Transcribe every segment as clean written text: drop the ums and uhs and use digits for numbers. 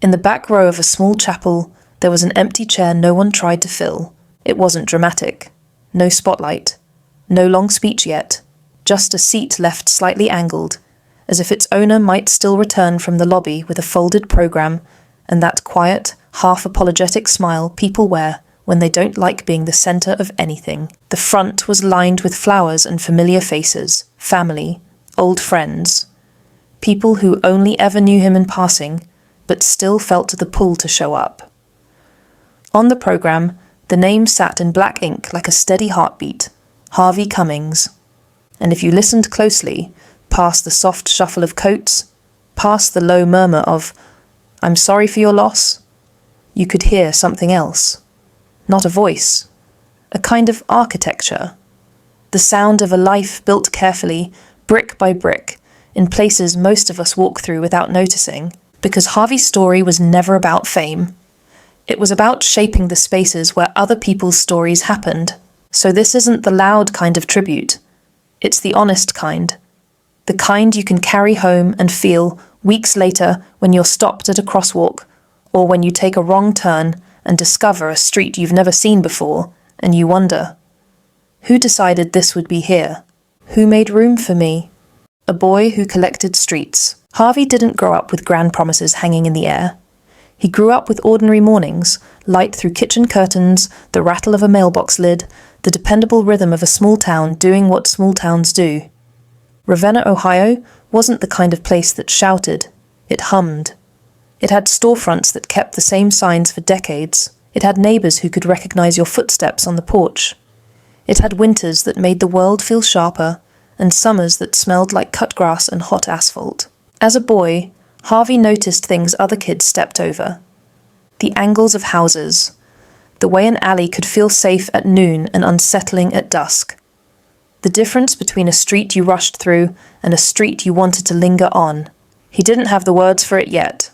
In the back row of a small chapel, there was an empty chair no one tried to fill. It wasn't dramatic. No spotlight. No long speech yet. Just a seat left slightly angled, as if its owner might still return from the lobby with a folded program and that quiet, half-apologetic smile people wear when they don't like being the center of anything. The front was lined with flowers and familiar faces, family, old friends, people who only ever knew him in passing, but still felt the pull to show up. On the program, the name sat in black ink like a steady heartbeat, Harvey Cummings. And if you listened closely, past the soft shuffle of coats, past the low murmur of, "I'm sorry for your loss," you could hear something else. Not a voice, a kind of architecture. The sound of a life built carefully, brick by brick, in places most of us walk through without noticing, because Harvey's story was never about fame. It was about shaping the spaces where other people's stories happened. So this isn't the loud kind of tribute. It's the honest kind. The kind you can carry home and feel weeks later when you're stopped at a crosswalk, or when you take a wrong turn and discover a street you've never seen before, and you wonder, who decided this would be here? Who made room for me? A boy who collected streets. Harvey didn't grow up with grand promises hanging in the air. He grew up with ordinary mornings, light through kitchen curtains, the rattle of a mailbox lid, the dependable rhythm of a small town doing what small towns do. Ravenna, Ohio, wasn't the kind of place that shouted. It hummed. It had storefronts that kept the same signs for decades. It had neighbors who could recognize your footsteps on the porch. It had winters that made the world feel sharper, and summers that smelled like cut grass and hot asphalt. As a boy, Harvey noticed things other kids stepped over. The angles of houses, the way an alley could feel safe at noon and unsettling at dusk. The difference between a street you rushed through and a street you wanted to linger on. He didn't have the words for it yet.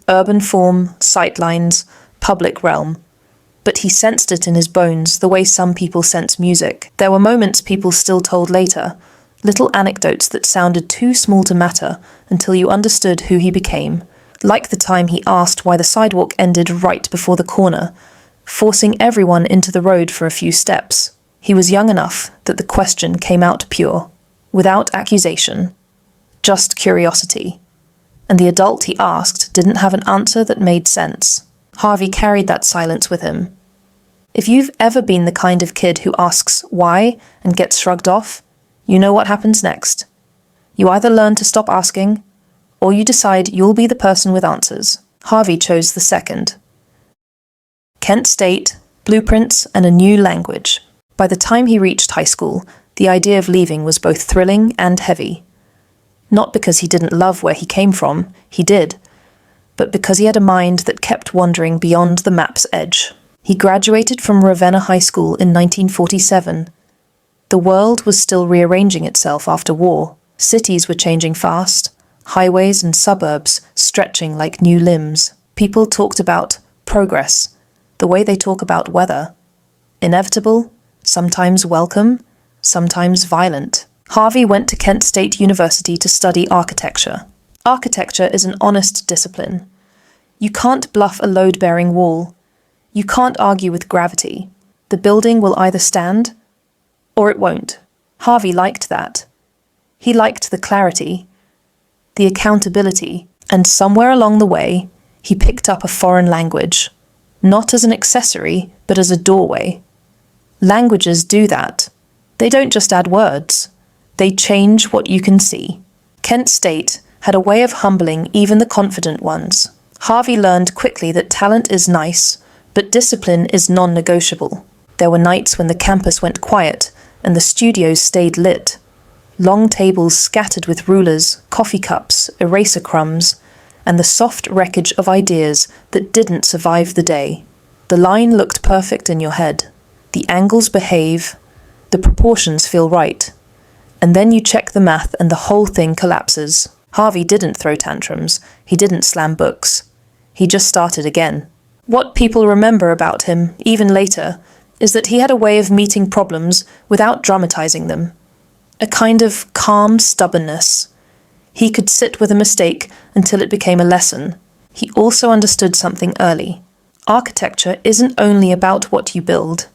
Urban form, sightlines, public realm. But he sensed it in his bones the way some people sense music. There were moments people still told later, little anecdotes that sounded too small to matter until you understood who he became, like the time he asked why the sidewalk ended right before the corner, forcing everyone into the road for a few steps. He was young enough that the question came out pure, without accusation, just curiosity. And the adult he asked didn't have an answer that made sense. Harvey carried that silence with him. If you've ever been the kind of kid who asks why and gets shrugged off, you know what happens next. You either learn to stop asking, or you decide you'll be the person with answers. Harvey chose the second. Kent State, blueprints, and a new language. By the time he reached high school, the idea of leaving was both thrilling and heavy. Not because he didn't love where he came from, he did, but because he had a mind that kept wandering beyond the map's edge. He graduated from Ravenna High School in 1947. The world was still rearranging itself after war. Cities were changing fast, highways and suburbs stretching like new limbs. People talked about progress, the way they talk about weather. Inevitable, sometimes welcome, sometimes violent. Harvey went to Kent State University to study architecture. Architecture is an honest discipline. You can't bluff a load-bearing wall. You can't argue with gravity. The building will either stand or it won't. Harvey liked that. He liked the clarity, the accountability, and somewhere along the way, he picked up a foreign language, not as an accessory, but as a doorway. Languages do that. They don't just add words. They change what you can see. Kent State had a way of humbling even the confident ones. Harvey learned quickly that talent is nice, but discipline is non-negotiable. There were nights when the campus went quiet and the studios stayed lit. Long tables scattered with rulers, coffee cups, eraser crumbs, and the soft wreckage of ideas that didn't survive the day. The line looked perfect in your head. The angles behave, the proportions feel right. And then you check the math and the whole thing collapses. Harvey didn't throw tantrums. He didn't slam books. He just started again. What people remember about him, even later, is that he had a way of meeting problems without dramatizing them. A kind of calm stubbornness. He could sit with a mistake until it became a lesson. he also understood something early. Architecture isn't only about what you build.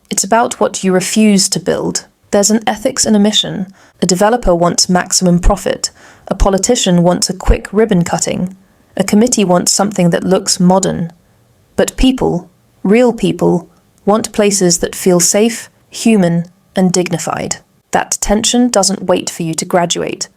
It's about what you refuse to build. There's an ethics and a mission. A developer wants maximum profit. A politician wants a quick ribbon cutting. A committee wants something that looks modern. But people, real people, want places that feel safe, human, and dignified. That tension doesn't wait for you to graduate.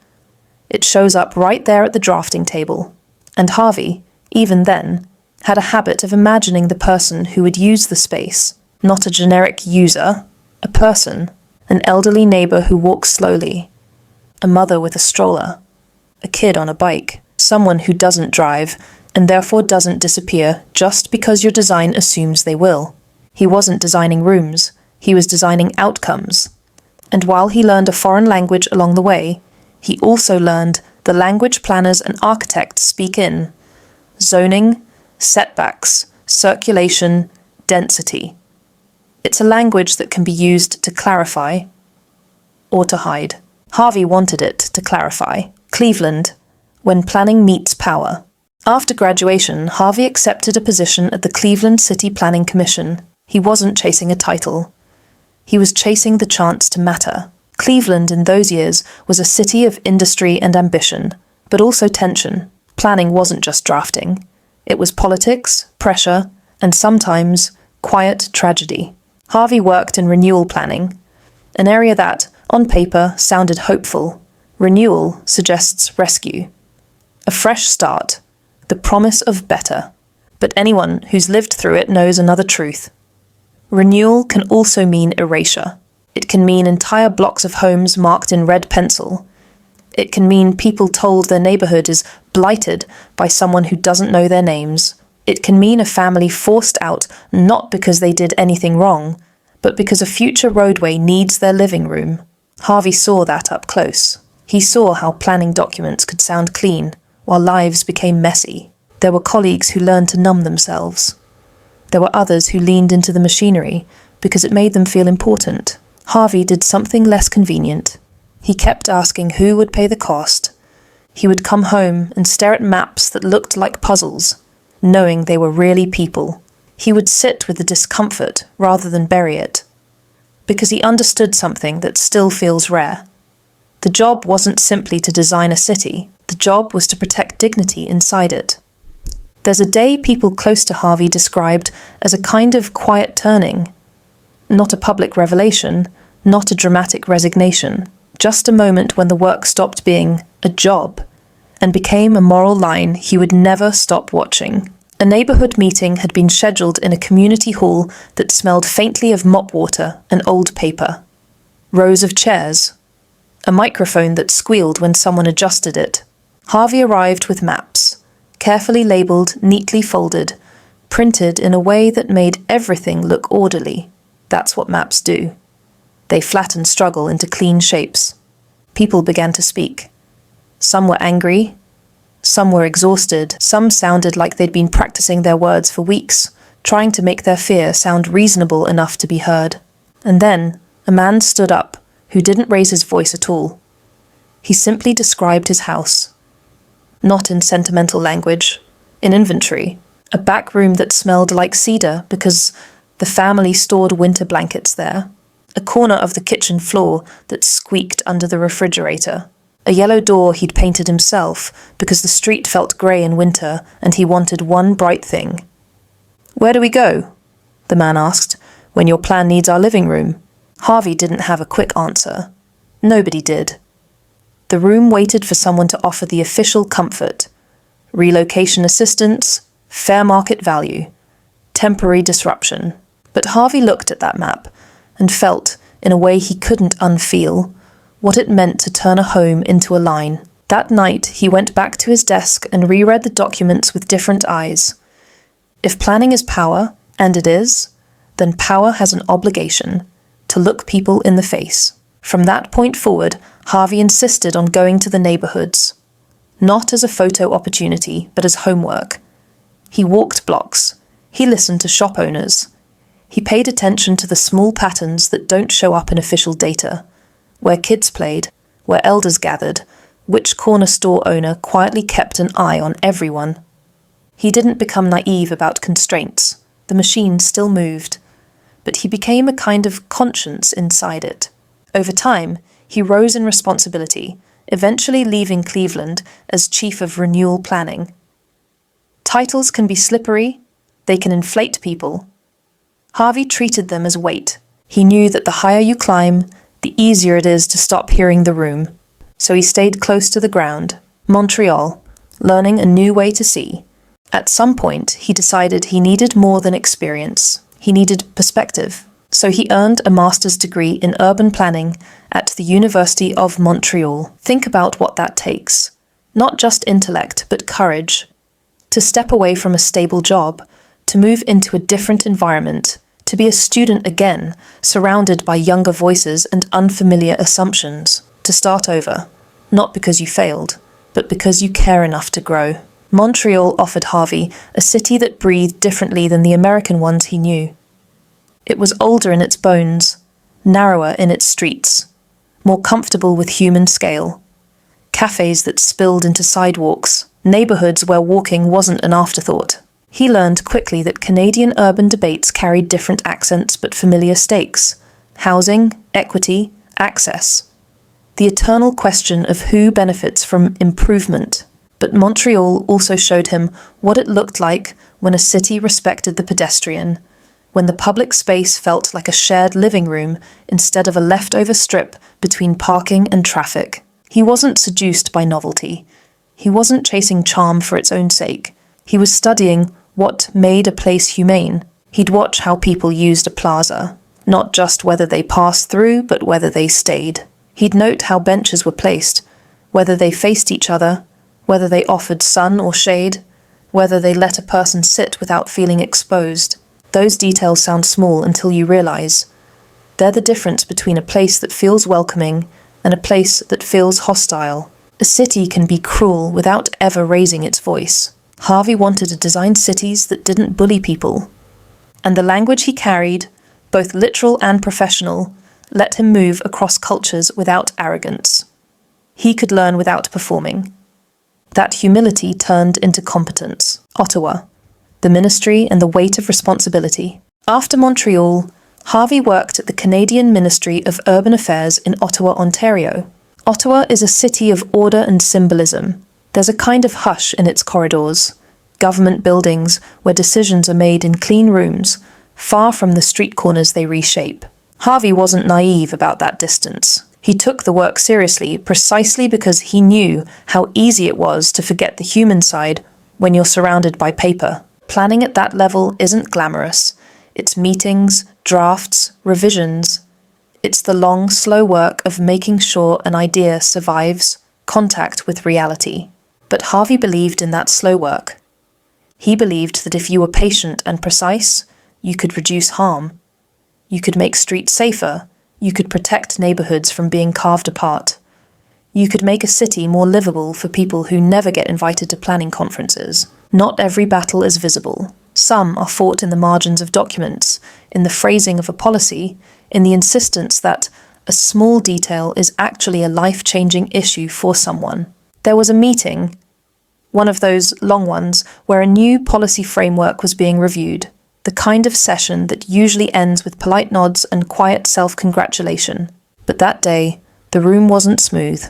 It shows up right there at the drafting table. And Harvey, even then, had a habit of imagining the person who would use the space, not a generic user, a person, an elderly neighbor who walks slowly, a mother with a stroller, a kid on a bike, someone who doesn't drive and therefore doesn't disappear just because your design assumes they will. He wasn't designing rooms, he was designing outcomes. And while he learned a foreign language along the way, he also learned the language planners and architects speak in: zoning, setbacks, circulation, density. It's a language that can be used to clarify or to hide. Harvey wanted it to clarify. Cleveland, when planning meets power. After graduation, Harvey accepted a position at the Cleveland City Planning Commission. He wasn't chasing a title. He was chasing the chance to matter. Cleveland in those years was a city of industry and ambition, but also tension. Planning wasn't just drafting. It was politics, pressure, and sometimes quiet tragedy. Harvey worked in renewal planning, an area that, on paper, sounded hopeful. Renewal suggests rescue. A fresh start, the promise of better. But anyone who's lived through it knows another truth. Renewal can also mean erasure. It can mean entire blocks of homes marked in red pencil. It can mean people told their neighborhood is blighted by someone who doesn't know their names. It can mean a family forced out not because they did anything wrong, but because a future roadway needs their living room. Harvey saw that up close. He saw how planning documents could sound clean, while lives became messy. There were colleagues who learned to numb themselves. There were others who leaned into the machinery because it made them feel important. Harvey did something less convenient. He kept asking who would pay the cost. He would come home and stare at maps that looked like puzzles, knowing they were really people. He would sit with the discomfort rather than bury it, because he understood something that still feels rare. The job wasn't simply to design a city. The job was to protect dignity inside it. There's a day people close to Harvey described as a kind of quiet turning. Not a public revelation, not a dramatic resignation, just a moment when the work stopped being a job and became a moral line he would never stop watching. A neighborhood meeting had been scheduled in a community hall that smelled faintly of mop water and old paper. Rows of chairs. A microphone that squealed when someone adjusted it. Harvey arrived with maps, carefully labeled, neatly folded, printed in a way that made everything look orderly. That's what maps do. They flatten struggle into clean shapes. People began to speak. Some were angry. Some were exhausted. Some sounded like they'd been practicing their words for weeks, trying to make their fear sound reasonable enough to be heard. And then a man stood up who didn't raise his voice at all. He simply described his house. Not in sentimental language, in inventory. A back room that smelled like cedar because the family stored winter blankets there. A corner of the kitchen floor that squeaked under the refrigerator. A yellow door he'd painted himself because the street felt grey in winter and he wanted one bright thing. "Where do we go?" the man asked. "When your plan needs our living room." Harvey didn't have a quick answer. Nobody did. The room waited for someone to offer the official comfort. Relocation assistance, fair market value, temporary disruption. But Harvey looked at that map and felt, in a way he couldn't unfeel, what it meant to turn a home into a line. That night, he went back to his desk and reread the documents with different eyes. If planning is power, and it is, then power has an obligation to look people in the face. From that point forward, Harvey insisted on going to the neighborhoods, not as a photo opportunity, but as homework. He walked blocks. He listened to shop owners. He paid attention to the small patterns that don't show up in official data. Where kids played, where elders gathered, which corner store owner quietly kept an eye on everyone. He didn't become naive about constraints. The machine still moved. But he became a kind of conscience inside it. Over time, he rose in responsibility, eventually leaving Cleveland as chief of Renewal planning. Titles can be slippery, they can inflate people. Harvey treated them as weight. He knew that the higher you climb, the easier it is to stop hearing the room. So he stayed close to the ground, Montreal, learning a new way to see. At some point, he decided he needed more than experience. He needed perspective. So he earned a master's degree in urban planning at the University of Montreal. Think about what that takes. Not just intellect, but courage. To step away from a stable job, to move into a different environment, to be a student again, surrounded by younger voices and unfamiliar assumptions. To start over. Not because you failed, but because you care enough to grow. Montreal offered Harvey a city that breathed differently than the American ones he knew. It was older in its bones, narrower in its streets, more comfortable with human scale. Cafes that spilled into sidewalks, neighborhoods where walking wasn't an afterthought. He learned quickly that Canadian urban debates carried different accents but familiar stakes: housing, equity, access. The eternal question of who benefits from improvement. But Montreal also showed him what it looked like when a city respected the pedestrian, when the public space felt like a shared living room instead of a leftover strip between parking and traffic. He wasn't seduced by novelty. He wasn't chasing charm for its own sake. He was studying what made a place humane. He'd watch how people used a plaza, not just whether they passed through, but whether they stayed. He'd note how benches were placed, whether they faced each other, whether they offered sun or shade, whether they let a person sit without feeling exposed. Those details sound small until you realize they're the difference between a place that feels welcoming and a place that feels hostile. A city can be cruel without ever raising its voice. Harvey wanted to design cities that didn't bully people. And the language he carried, both literal and professional, let him move across cultures without arrogance. He could learn without performing. That humility turned into competence. Ottawa. The ministry and the weight of responsibility. After Montreal, Harvey worked at the Canadian Ministry of Urban Affairs in Ottawa, Ontario. Ottawa is a city of order and symbolism. There's a kind of hush in its corridors, government buildings where decisions are made in clean rooms, far from the street corners they reshape. Harvey wasn't naive about that distance. He took the work seriously precisely because he knew how easy it was to forget the human side when you're surrounded by paper. Planning at that level isn't glamorous. It's meetings, drafts, revisions. It's the long, slow work of making sure an idea survives contact with reality. But Harvey believed in that slow work. He believed that if you were patient and precise, you could reduce harm. You could make streets safer. You could protect neighborhoods from being carved apart. You could make a city more livable for people who never get invited to planning conferences. Not every battle is visible. Some are fought in the margins of documents, in the phrasing of a policy, in the insistence that a small detail is actually a life-changing issue for someone. There was a meeting, one of those long ones, where a new policy framework was being reviewed, the kind of session that usually ends with polite nods and quiet self-congratulation. But that day, the room wasn't smooth.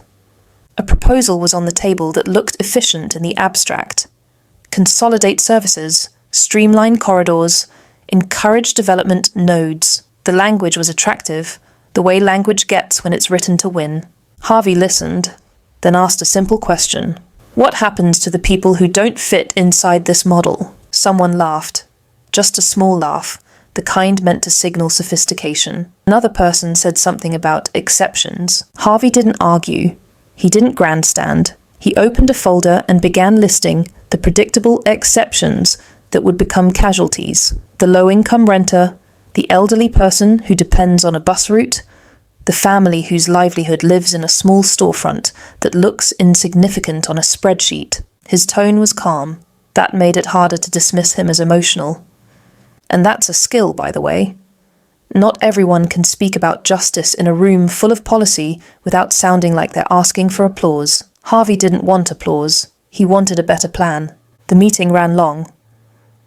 A proposal was on the table that looked efficient in the abstract. Consolidate services, streamline corridors, encourage development nodes. The language was attractive, the way language gets when it's written to win. Harvey listened, then asked a simple question. What happens to the people who don't fit inside this model? Someone laughed. Just a small laugh, the kind meant to signal sophistication. Another person said something about exceptions. Harvey didn't argue. He didn't grandstand. He opened a folder and began listing the predictable exceptions that would become casualties. The low-income renter, the elderly person who depends on a bus route, the family whose livelihood lives in a small storefront that looks insignificant on a spreadsheet. His tone was calm. That made it harder to dismiss him as emotional. And that's a skill, by the way. Not everyone can speak about justice in a room full of policy without sounding like they're asking for applause. Harvey didn't want applause. He wanted a better plan. The meeting ran long.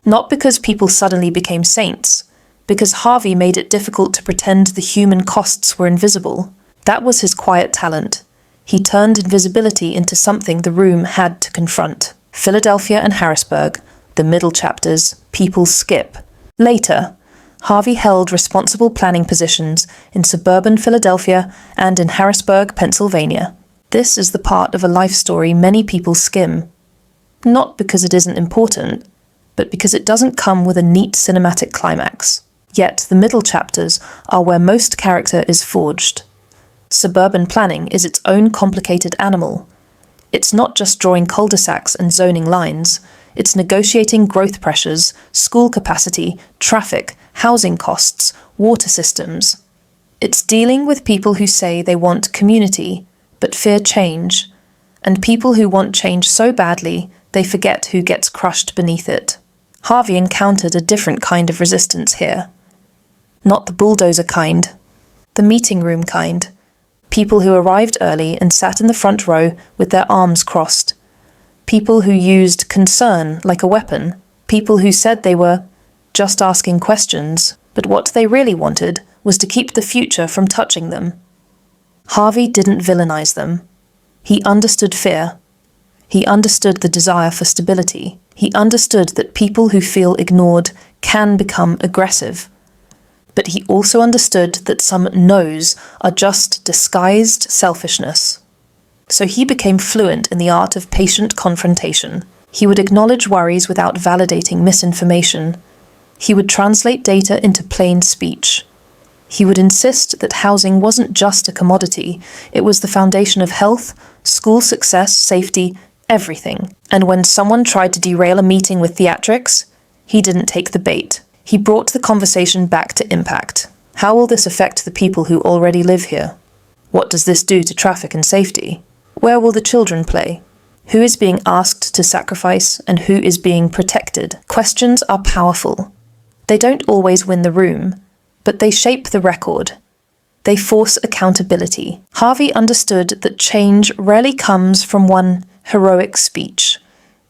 Not because people suddenly became saints, because Harvey made it difficult to pretend the human costs were invisible. That was his quiet talent. He turned invisibility into something the room had to confront. Philadelphia and Harrisburg, the middle chapters, people skip. Later, Harvey held responsible planning positions in suburban Philadelphia and in Harrisburg, Pennsylvania. This is the part of a life story many people skim. Not because it isn't important, but because it doesn't come with a neat cinematic climax. Yet the middle chapters are where most character is forged. Suburban planning is its own complicated animal. It's not just drawing cul-de-sacs and zoning lines, it's negotiating growth pressures, school capacity, traffic, housing costs, water systems. It's dealing with people who say they want community, but fear change, and people who want change so badly they forget who gets crushed beneath it. Harvey encountered a different kind of resistance here. Not the bulldozer kind, the meeting room kind. People who arrived early and sat in the front row with their arms crossed. People who used concern like a weapon. People who said they were just asking questions, but what they really wanted was to keep the future from touching them. Harvey didn't villainize them. He understood fear. He understood the desire for stability. He understood that people who feel ignored can become aggressive. But he also understood that some no's are just disguised selfishness. So he became fluent in the art of patient confrontation. He would acknowledge worries without validating misinformation. He would translate data into plain speech. He would insist that housing wasn't just a commodity, it was the foundation of health, school success, safety, everything. And when someone tried to derail a meeting with theatrics, he didn't take the bait. He brought the conversation back to impact. How will this affect the people who already live here? What does this do to traffic and safety? Where will the children play? Who is being asked to sacrifice and who is being protected? Questions are powerful. They don't always win the room, but they shape the record. They force accountability. Harvey understood that change rarely comes from one heroic speech.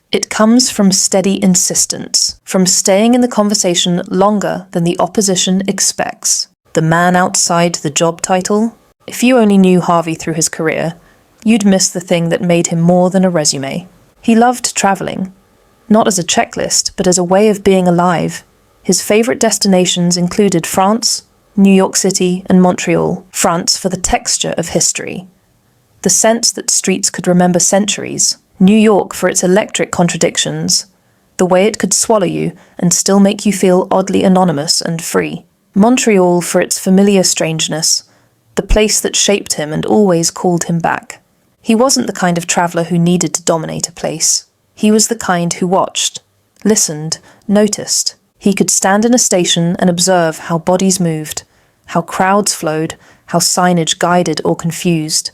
It comes from steady insistence, from staying in the conversation longer than the opposition expects. The man outside the job title? If you only knew Harvey through his career, you'd miss the thing that made him more than a resume. He loved traveling, not as a checklist, but as a way of being alive. His favorite destinations included France, New York City, and Montreal. France for the texture of history, the sense that streets could remember centuries. New York for its electric contradictions, the way it could swallow you and still make you feel oddly anonymous and free. Montreal for its familiar strangeness, the place that shaped him and always called him back. He wasn't the kind of traveller who needed to dominate a place. He was the kind who watched, listened, noticed. He could stand in a station and observe how bodies moved, how crowds flowed, how signage guided or confused.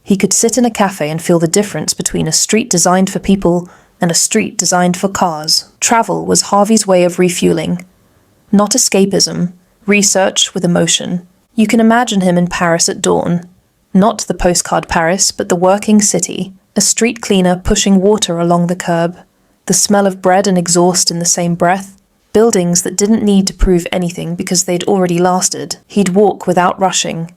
He could sit in a cafe and feel the difference between a street designed for people and a street designed for cars. Travel was Harvey's way of refueling. Not escapism, research with emotion. You can imagine him in Paris at dawn. Not the postcard Paris, but the working city. A street cleaner pushing water along the curb. The smell of bread and exhaust in the same breath. Buildings that didn't need to prove anything because they'd already lasted. He'd walk without rushing.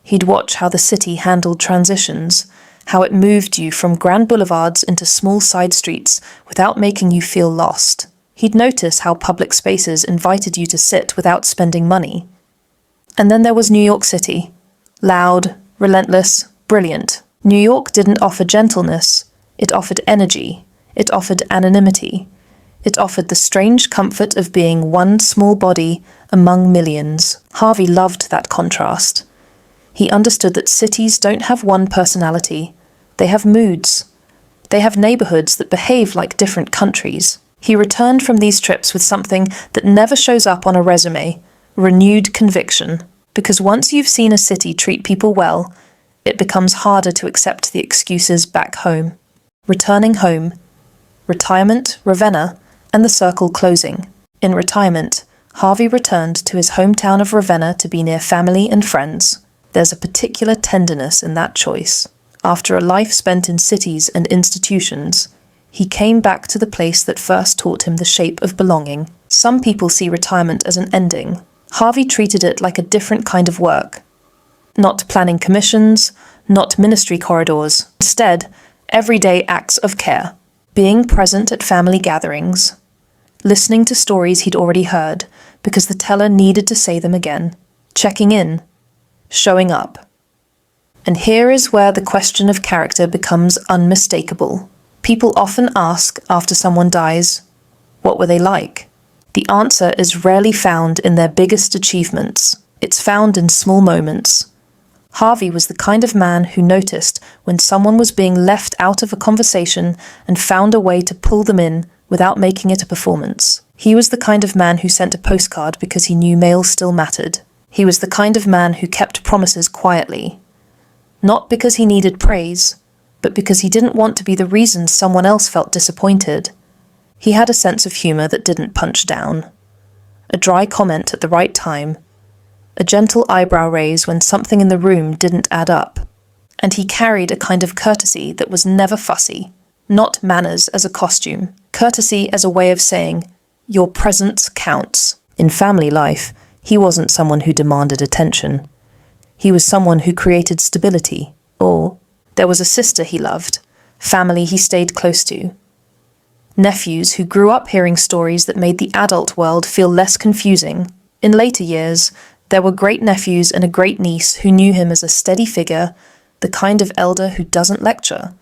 He'd watch how the city handled transitions, how it moved you from grand boulevards into small side streets without making you feel lost. He'd notice how public spaces invited you to sit without spending money. And then there was New York City. Loud, relentless, brilliant. New York didn't offer gentleness. It offered energy. It offered anonymity. It offered the strange comfort of being one small body among millions. Harvey loved that contrast. He understood that cities don't have one personality. They have moods. They have neighborhoods that behave like different countries. He returned from these trips with something that never shows up on a resume, renewed conviction. Because once you've seen a city treat people well, it becomes harder to accept the excuses back home. Returning home. Retirement, Ravenna, and the circle closing. In retirement, Harvey returned to his hometown of Ravenna to be near family and friends. There's a particular tenderness in that choice. After a life spent in cities and institutions, He came back to the place that first taught him the shape of belonging. Some people see retirement as an ending. Harvey treated it like a different kind of work. Not planning commissions, not ministry corridors. Instead, everyday acts of care. Being present at family gatherings. Listening to stories he'd already heard, because the teller needed to say them again. Checking in. Showing up. And here is where the question of character becomes unmistakable. People often ask after someone dies, what were they like? The answer is rarely found in their biggest achievements. It's found in small moments. Harvey was the kind of man who noticed when someone was being left out of a conversation and found a way to pull them in without making it a performance. He was the kind of man who sent a postcard because he knew mail still mattered. He was the kind of man who kept promises quietly. Not because he needed praise, but because he didn't want to be the reason someone else felt disappointed. He had a sense of humour that didn't punch down. A dry comment at the right time. A gentle eyebrow raise when something in the room didn't add up. And he carried a kind of courtesy that was never fussy. Not manners as a costume. Courtesy as a way of saying, your presence counts. In family life, he wasn't someone who demanded attention. He was someone who created stability. Or there was a sister he loved, family he stayed close to. Nephews who grew up hearing stories that made the adult world feel less confusing. In later years, there were great nephews and a great niece who knew him as a steady figure, the kind of elder who doesn't lecture,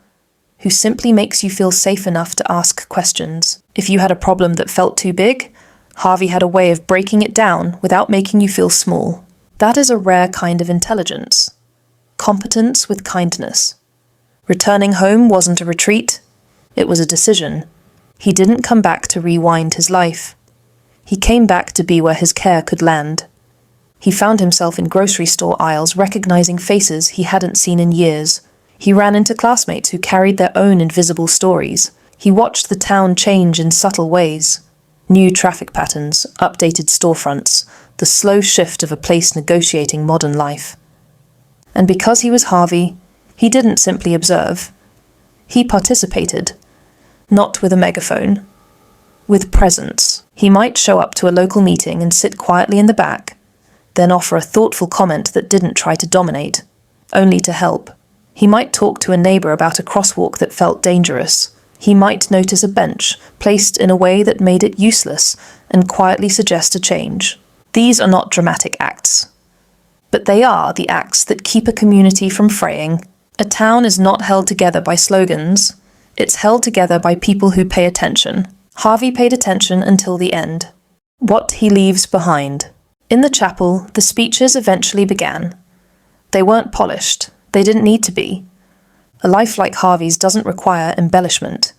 who simply makes you feel safe enough to ask questions. If you had a problem that felt too big, Harvey had a way of breaking it down without making you feel small. That is a rare kind of intelligence. Competence with kindness. Returning home wasn't a retreat, it was a decision. He didn't come back to rewind his life. He came back to be where his care could land. He found himself in grocery store aisles recognizing faces he hadn't seen in years. He ran into classmates who carried their own invisible stories. He watched the town change in subtle ways. New traffic patterns, updated storefronts, the slow shift of a place negotiating modern life. And because he was Harvey, he didn't simply observe. He participated. Not with a megaphone. With presence. He might show up to a local meeting and sit quietly in the back, then offer a thoughtful comment that didn't try to dominate, only to help. He might talk to a neighbour about a crosswalk that felt dangerous. He might notice a bench placed in a way that made it useless and quietly suggest a change. These are not dramatic acts, but they are the acts that keep a community from fraying. A town is not held together by slogans. It's held together by people who pay attention. Harvey paid attention until the end. What he leaves behind. In the chapel, the speeches eventually began. They weren't polished. They didn't need to be. A life like Harvey's doesn't require embellishment.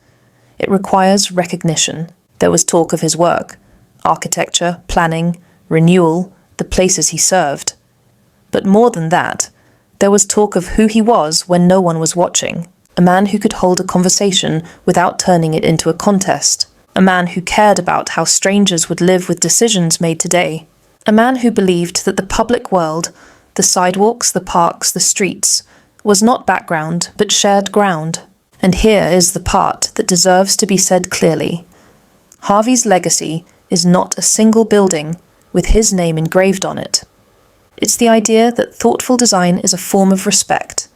It requires recognition. There was talk of his work, architecture, planning, renewal, the places he served. But more than that, there was talk of who he was when no one was watching. A man who could hold a conversation without turning it into a contest. A man who cared about how strangers would live with decisions made today. A man who believed that the public world, the sidewalks, the parks, the streets, was not background, but shared ground. And here is the part that deserves to be said clearly. Harvey's legacy is not a single building with his name engraved on it. It's the idea that thoughtful design is a form of respect.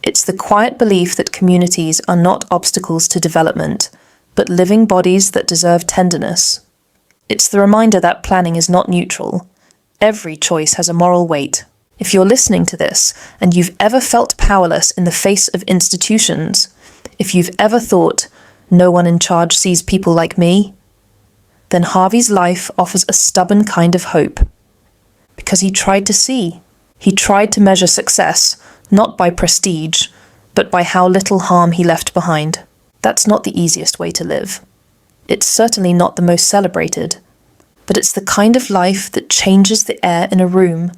It's the quiet belief that communities are not obstacles to development, but living bodies that deserve tenderness. It's the reminder that planning is not neutral. Every choice has a moral weight. If you're listening to this and you've ever felt powerless in the face of institutions, if you've ever thought, no one in charge sees people like me, then Harvey's life offers a stubborn kind of hope. Because he tried to see. He tried to measure success, not by prestige, but by how little harm he left behind. That's not the easiest way to live. It's certainly not the most celebrated, but it's the kind of life that changes the air in a room.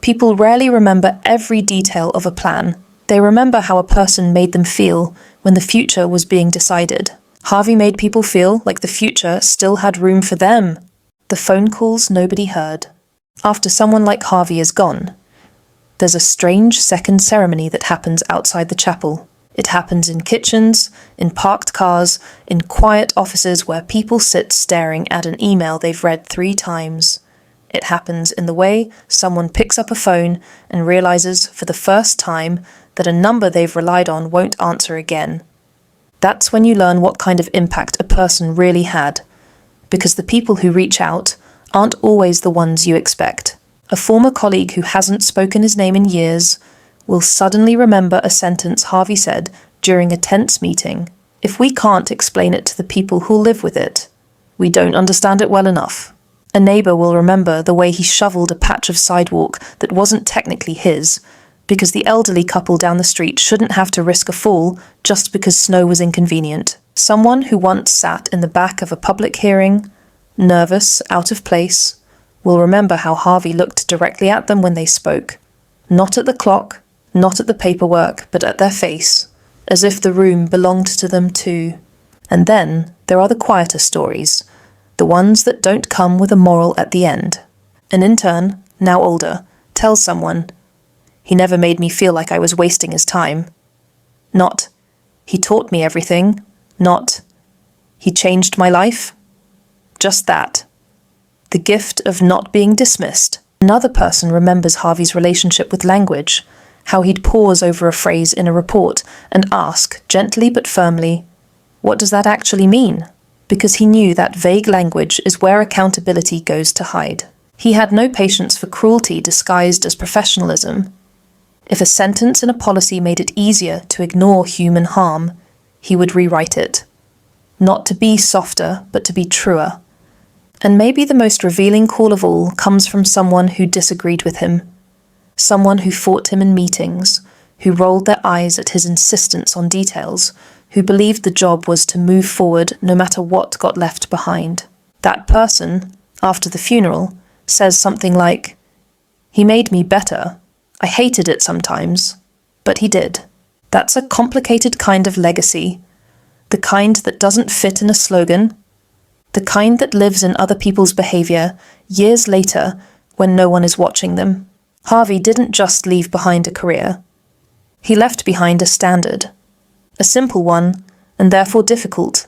People rarely remember every detail of a plan. They remember how a person made them feel when the future was being decided. Harvey made people feel like the future still had room for them. The phone calls nobody heard. After someone like Harvey is gone, there's a strange second ceremony that happens outside the chapel. It happens in kitchens, in parked cars, in quiet offices where people sit staring at an email they've read 3 times. It happens in the way someone picks up a phone and realizes for the first time that a number they've relied on won't answer again. That's when you learn what kind of impact a person really had, because the people who reach out aren't always the ones you expect. A former colleague who hasn't spoken his name in years will suddenly remember a sentence Harvey said during a tense meeting. If we can't explain it to the people who live with it, we don't understand it well enough. A neighbour will remember the way he shoveled a patch of sidewalk that wasn't technically his, because the elderly couple down the street shouldn't have to risk a fall just because snow was inconvenient. Someone who once sat in the back of a public hearing, nervous, out of place, will remember how Harvey looked directly at them when they spoke. Not at the clock, not at the paperwork, but at their face, as if the room belonged to them too. And then there are the quieter stories, the ones that don't come with a moral at the end. An intern, now older, tells someone, "He never made me feel like I was wasting his time." Not, "He taught me everything." Not, "He changed my life." Just that. The gift of not being dismissed. Another person remembers Harvey's relationship with language, how he'd pause over a phrase in a report and ask, gently but firmly, "What does that actually mean?" Because he knew that vague language is where accountability goes to hide. He had no patience for cruelty disguised as professionalism. If a sentence in a policy made it easier to ignore human harm, he would rewrite it. Not to be softer, but to be truer. And maybe the most revealing call of all comes from someone who disagreed with him. Someone who fought him in meetings, who rolled their eyes at his insistence on details, who believed the job was to move forward no matter what got left behind. That person, after the funeral, says something like, "He made me better. I hated it sometimes, but he did." That's a complicated kind of legacy, the kind that doesn't fit in a slogan, the kind that lives in other people's behavior years later when no one is watching them. Harvey didn't just leave behind a career. He left behind a standard, a simple one, and therefore difficult.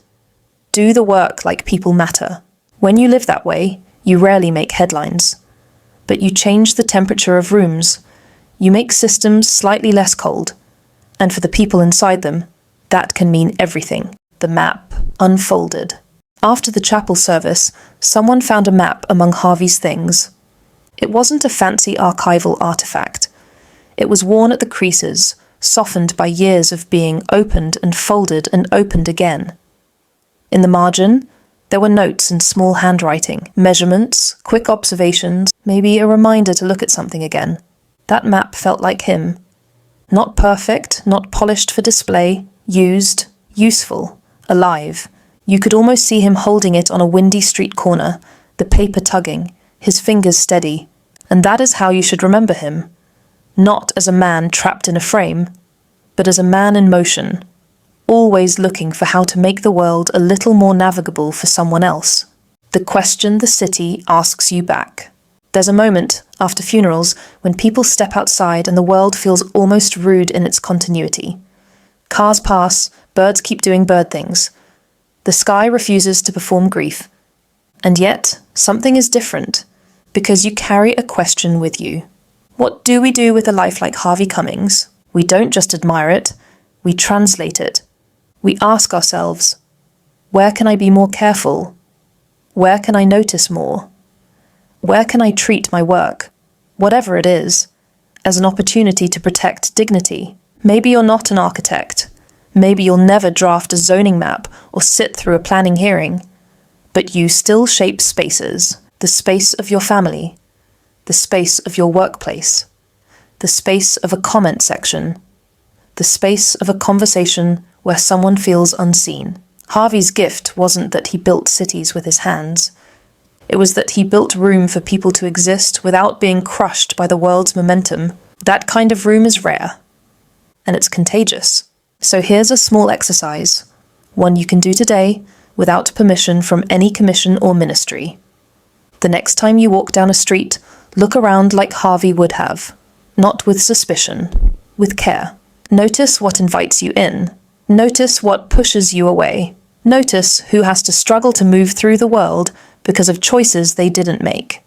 Do the work like people matter. When you live that way, you rarely make headlines, but you change the temperature of rooms. You make systems slightly less cold, and for the people inside them, that can mean everything. The map unfolded. After the chapel service, someone found a map among Harvey's things. It wasn't a fancy archival artifact. It was worn at the creases, softened by years of being opened and opened again. In the margin, there were notes in small handwriting, measurements, quick observations, maybe a reminder to look at something again. That map felt like him. Not perfect, not polished for display, used, useful, alive. You could almost see him holding it on a windy street corner, the paper tugging, his fingers steady. And that is how you should remember him. Not as a man trapped in a frame, but as a man in motion, always looking for how to make the world a little more navigable for someone else. The question the city asks you back. There's a moment, after funerals, when people step outside and the world feels almost rude in its continuity. Cars pass, birds keep doing bird things. The sky refuses to perform grief. And yet, something is different, because you carry a question with you. What do we do with a life like Harvey Cummings? We don't just admire it, we translate it. We ask ourselves, where can I be more careful? Where can I notice more? Where can I treat my work, whatever it is, as an opportunity to protect dignity? Maybe you're not an architect. Maybe you'll never draft a zoning map or sit through a planning hearing. But you still shape spaces, the space of your family, the space of your workplace, the space of a comment section, the space of a conversation where someone feels unseen. Harvey's gift wasn't that he built cities with his hands. It was that he built room for people to exist without being crushed by the world's momentum. That kind of room is rare, and it's contagious. So here's a small exercise, one you can do today without permission from any commission or ministry. The next time you walk down a street, look around like Harvey would have, not with suspicion, with care. Notice what invites you in. Notice what pushes you away. Notice who has to struggle to move through the world because of choices they didn't make.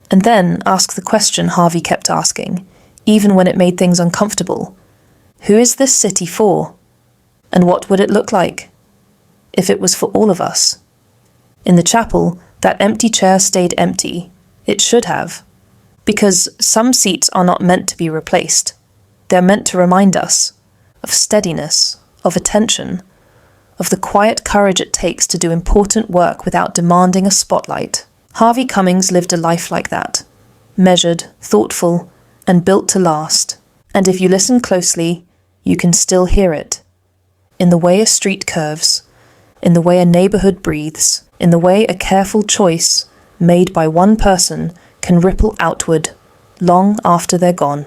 And then ask the question Harvey kept asking, even when it made things uncomfortable. Who is this city for? And what would it look like if it was for all of us? In the chapel, that empty chair stayed empty. It should have. Because some seats are not meant to be replaced. They're meant to remind us of steadiness, of attention, of the quiet courage it takes to do important work without demanding a spotlight. Harvey Cummings lived a life like that, measured, thoughtful, and built to last. And if you listen closely, you can still hear it. In the way a street curves, in the way a neighborhood breathes, in the way a careful choice made by one person can ripple outward long after they're gone.